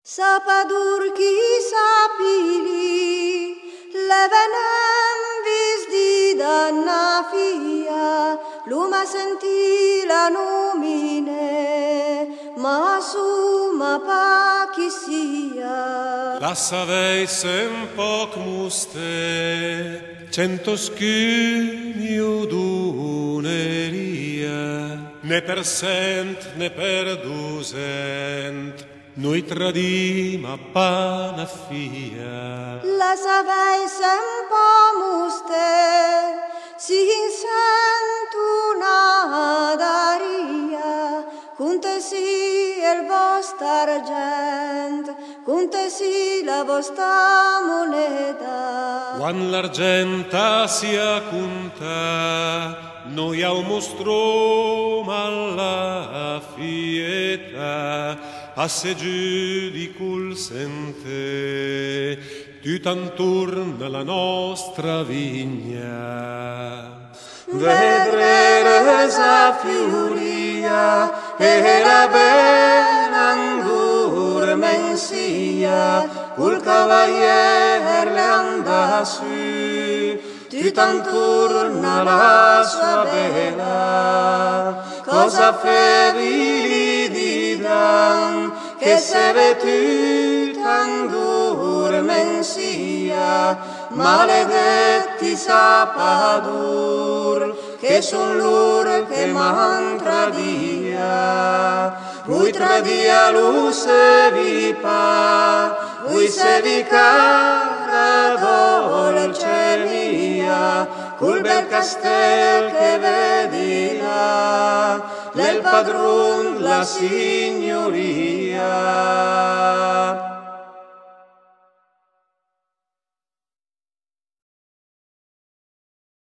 Sapadur chi sapili, le venem vis di danna fia, luma senti la numine, ma su ma pa chi sia. La saveis un poc muste, cento scumi uduneria, ne per cent, ne per dusent, noi tradim a pana fia. La saveis un po' muste, si insent una daria, cunte si il vostra argent, cunte si la vostra moneta. Quan l'argenta sia cunta, noi au mostrom alla fieta, a se giudicul sente, tu t'anturna la nostra vigna. Vedrere sa fioria e la bella angur mensia, col cavalier le anda su, tu t'anturna la sua bella. Cosa fevi di dan, che se vetu tangur mensia, maledetti sapadur, che son lor che m'han tradia. Lui tradia lu se vi pa, lui se vi cara dolce mia, col bel castel che vedi là, del padron la signoria.